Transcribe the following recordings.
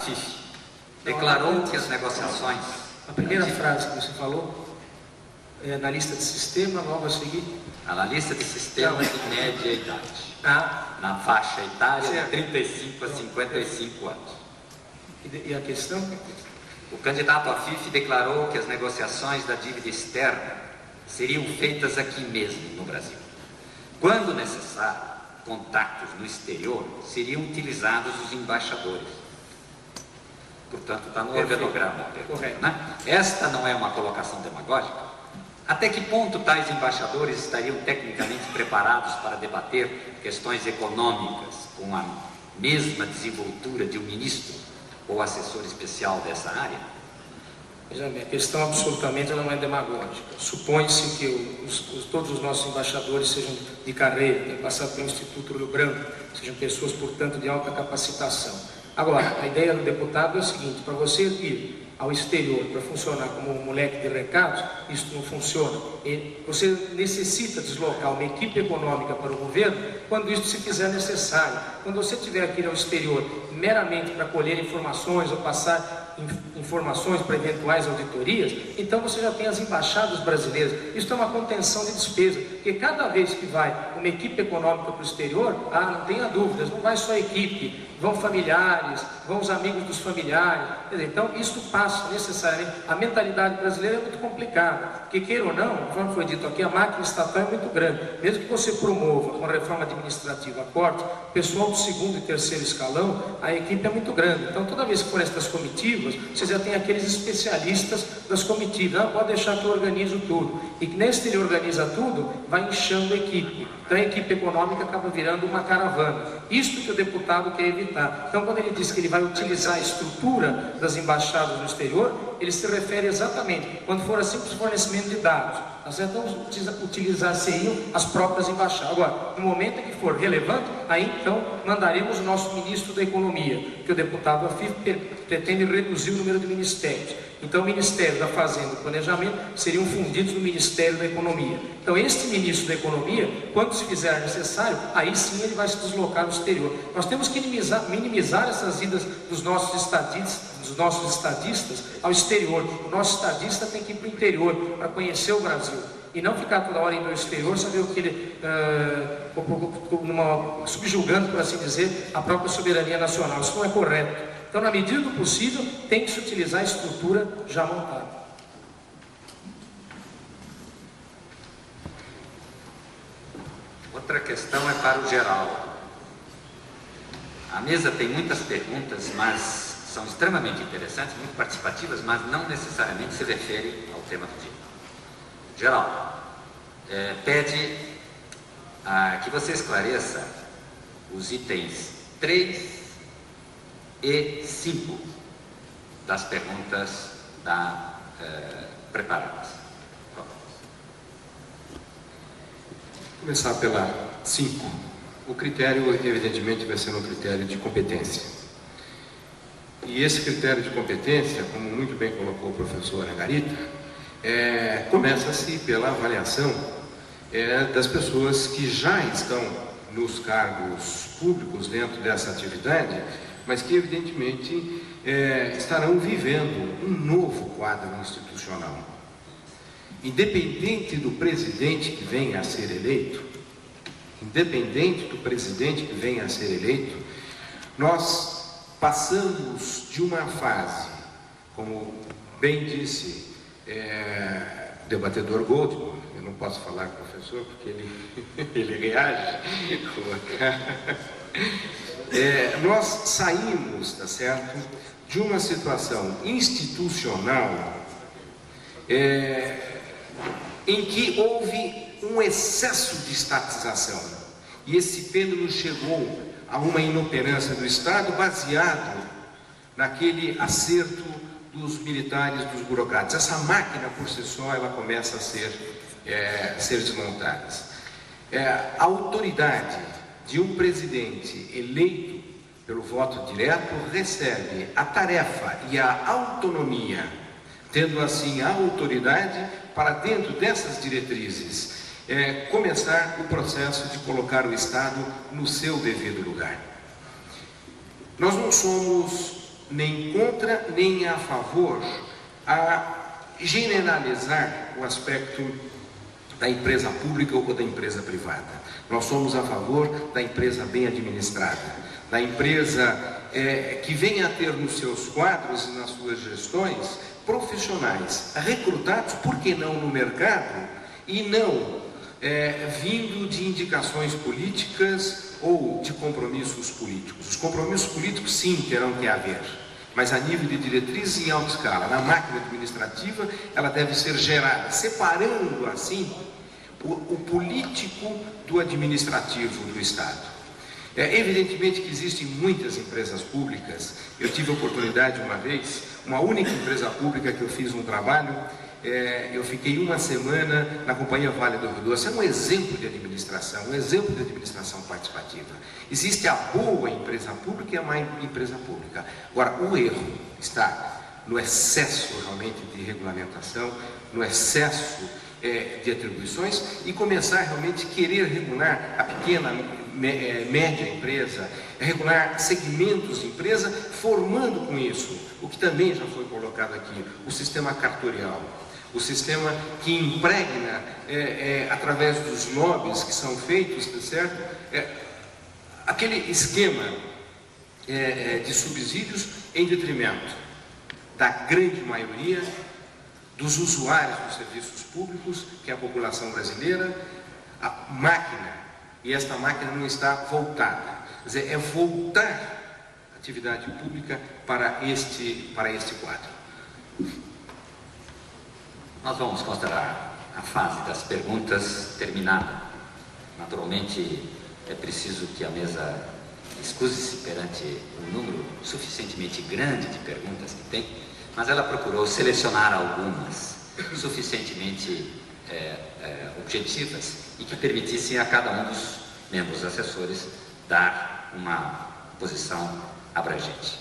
FIF declarou que as negociações... A primeira frase que você falou é na lista de sistema, logo a seguir... Na lista de sistema de média idade. Na faixa etária de 35 a 55 anos. E a questão? O candidato à FIF declarou que as negociações da dívida externa seriam feitas aqui mesmo, no Brasil. Quando necessário, contatos no exterior seriam utilizados os embaixadores. Portanto, está no organograma. Correto. Né? Esta não é uma colocação demagógica? Até que ponto tais embaixadores estariam tecnicamente preparados para debater questões econômicas com a mesma desenvoltura de um ministro ou assessor especial dessa área? Veja bem, a questão absolutamente não é demagógica. Supõe-se que todos os nossos embaixadores sejam de carreira, tenham passado pelo Instituto Rio Branco, sejam pessoas, portanto, de alta capacitação. Agora, a ideia do deputado é o seguinte: para você ir ao exterior para funcionar como um moleque de recados, isso não funciona. E você necessita deslocar uma equipe econômica para o governo quando isso se fizer necessário. Quando você tiver que ir ao exterior meramente para colher informações ou passar informações para eventuais auditorias, então você já tem as embaixadas brasileiras. Isso é uma contenção de despesa, porque cada vez que vai uma equipe econômica para o exterior, não tenha dúvidas, não vai só a equipe, vão familiares, vão os amigos dos familiares. Então isso passa necessariamente. A mentalidade brasileira é muito complicada, porque queira ou não, como foi dito aqui, a máquina estatal é muito grande. Mesmo que você promova com reforma administrativa corte, pessoal do segundo e terceiro escalão, a equipe é muito grande. Então toda vez que for estas comitivas, você já tem aqueles especialistas das comitivas. Não, pode deixar que eu organizo tudo. E nesse que ele organiza tudo, vai inchando a equipe. Então a equipe econômica acaba virando uma caravana. Isso que o deputado quer evitar. Então quando ele diz que ele vai utilizar a estrutura das embaixadas no exterior, ele se refere exatamente quando for a simples fornecimento de dados. Nós então utilizar-se-iam as próprias embaixadas. Agora, no momento em que for relevante, aí então mandaremos o nosso ministro da Economia, que o deputado Afif pretende reduzir o número de ministérios. Então o Ministério da Fazenda e do Planejamento seriam fundidos no Ministério da Economia. Então este ministro da Economia, quando se fizer necessário, aí sim ele vai se deslocar no exterior. Nós temos que minimizar essas idas dos nossos estadistas ao exterior. O nosso estadista tem que ir para o interior para conhecer o Brasil e não ficar toda hora indo ao exterior, saber o que ele subjugando, por assim dizer, a própria soberania nacional. Isso não é correto. Então, na medida do possível, tem que se utilizar a estrutura já montada. Outra questão é para o Geraldo. A mesa tem muitas perguntas, mas são extremamente interessantes, muito participativas, mas não necessariamente se referem ao tema do dia. Geraldo, pede que você esclareça os itens 3 e 5 das perguntas preparadas. Vou começar pela 5. O critério, evidentemente, vai ser um critério de competência. E esse critério de competência, como muito bem colocou o professor Angarita, começa-se pela avaliação das pessoas que já estão nos cargos públicos dentro dessa atividade, mas que evidentemente estarão vivendo um novo quadro institucional. Independente do presidente que venha a ser eleito, nós passamos de uma fase, como bem disse o debatedor Goldman, eu não posso falar com o professor porque ele reage, nós saímos, tá certo, de uma situação institucional em que houve um excesso de estatização, e esse pêndulo chegou a uma inoperância do Estado baseado naquele acerto dos militares, dos burocratas. Essa máquina por si só ela começa a ser desmontada. A autoridade de um presidente eleito pelo voto direto recebe a tarefa e a autonomia, tendo assim a autoridade para, dentro dessas diretrizes, começar o processo de colocar o Estado no seu devido lugar. Nós não somos nem contra, nem a favor a generalizar o aspecto da empresa pública ou da empresa privada. Nós somos a favor da empresa bem administrada, da empresa que venha a ter nos seus quadros e nas suas gestões profissionais recrutados, por que não no mercado, e não vindo de indicações políticas ou de compromissos políticos. Os compromissos políticos, sim, terão que haver, mas a nível de diretriz e em alta escala. Na máquina administrativa, ela deve ser gerada, separando assim o político do administrativo do Estado. Evidentemente que existem muitas empresas públicas. Eu tive a oportunidade uma vez, uma única empresa pública que eu fiz um trabalho, eu fiquei uma semana na Companhia Vale do Rio Doce. É um exemplo de administração participativa. Existe a boa empresa pública e a má empresa pública. Agora, o erro está no excesso realmente de regulamentação, no excesso de atribuições, e começar realmente a querer regular a pequena, média empresa, regular segmentos de empresa, formando com isso, o que também já foi colocado aqui, o sistema cartorial, o sistema que impregna, através dos lobbies que são feitos, certo? Aquele esquema de subsídios em detrimento da grande maioria dos usuários dos serviços públicos, que é a população brasileira, a máquina, e esta máquina não está voltada. Quer dizer, é voltar a atividade pública para este quadro. Nós vamos considerar a fase das perguntas terminada. Naturalmente, é preciso que a mesa excuse-se perante um número suficientemente grande de perguntas que tem, mas ela procurou selecionar algumas suficientemente objetivas e que permitissem a cada um dos membros assessores dar uma posição abrangente.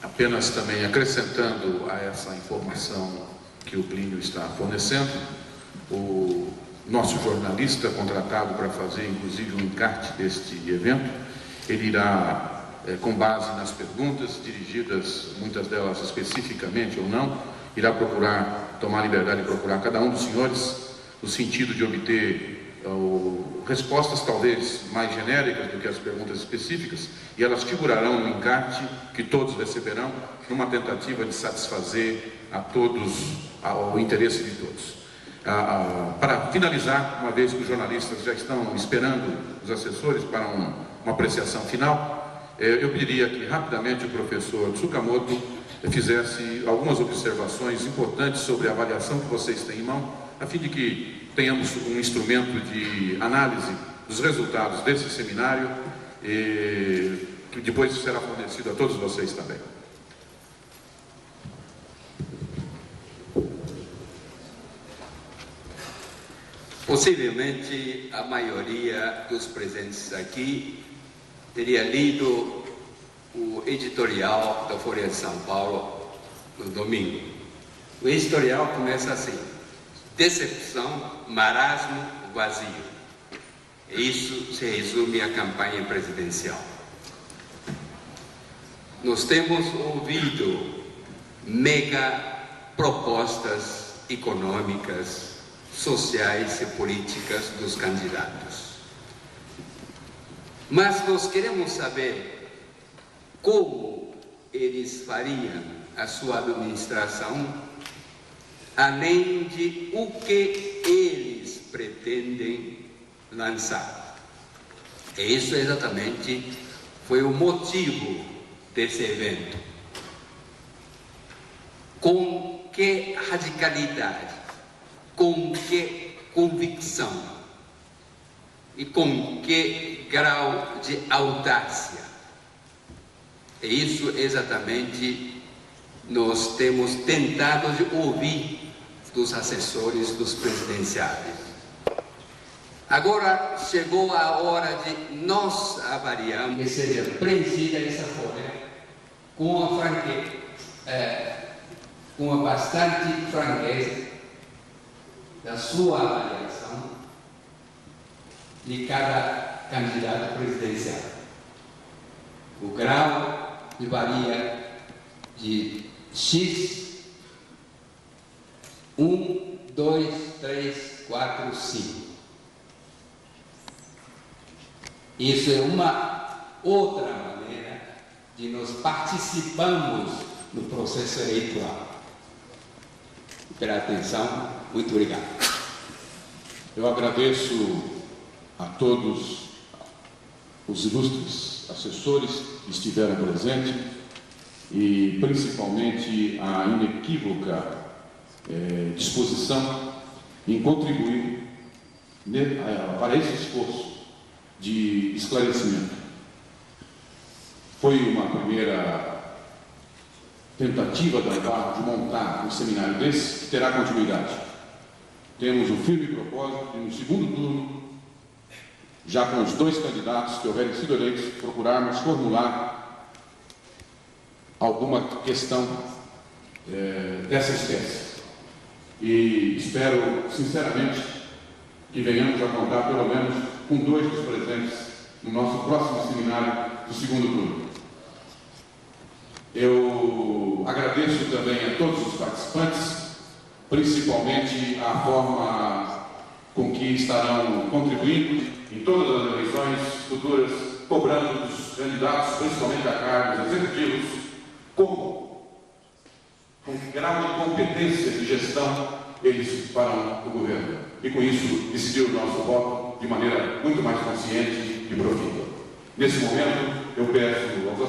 Apenas também acrescentando a essa informação que o Plínio está fornecendo, o nosso jornalista contratado para fazer inclusive um encarte deste evento, ele irá, com base nas perguntas dirigidas, muitas delas especificamente ou não, irá tomar a liberdade de procurar cada um dos senhores, no sentido de obter respostas talvez mais genéricas do que as perguntas específicas, e elas figurarão no encarte que todos receberão, numa tentativa de satisfazer a todos, ao interesse de todos. Para finalizar, uma vez que os jornalistas já estão esperando os assessores para uma apreciação final, eu pediria que rapidamente o professor Tsukamoto fizesse algumas observações importantes sobre a avaliação que vocês têm em mão, a fim de que tenhamos um instrumento de análise dos resultados desse seminário, que depois será fornecido a todos vocês também. Possivelmente a maioria dos presentes aqui teria lido o editorial da Folha de São Paulo no domingo. O editorial começa assim: decepção, marasmo, vazio. Isso se resume à campanha presidencial. Nós temos ouvido mega propostas econômicas, sociais e políticas dos candidatos. Mas nós queremos saber como eles fariam a sua administração, além de o que eles pretendem lançar. E isso exatamente foi o motivo desse evento. Com que radicalidade, com que convicção e com que grau de audácia. E isso exatamente nós temos tentado de ouvir dos assessores dos presidenciáveis. Agora chegou a hora de nós avaliarmos que seja preenchida essa folha com a franqueza, com a bastante franqueza da sua avaliação de cada candidato presidencial. O grau varia de X, 1, 2, 3, 4, 5. Isso é uma outra maneira de nós participarmos no processo eleitoral. Pela atenção, muito obrigado. Eu agradeço a todos os ilustres assessores que estiveram presentes e principalmente a inequívoca disposição em contribuir para esse esforço de esclarecimento. Foi uma primeira tentativa da Barra de montar um seminário desse que terá continuidade. Temos o firme propósito de, no segundo turno, já com os 2 candidatos que houverem sido eleitos, procurarmos formular alguma questão dessa espécie. E espero, sinceramente, que venhamos a contar pelo menos com 2 dos presentes no nosso próximo seminário do segundo turno. Eu agradeço também a todos os participantes, principalmente a forma com que estarão contribuindo em todas as eleições futuras, cobrando dos candidatos, principalmente a cargos executivos, com que grau de competência de gestão eles farão o governo. E com isso, decidir o nosso voto de maneira muito mais consciente e profunda. Nesse momento, eu peço aos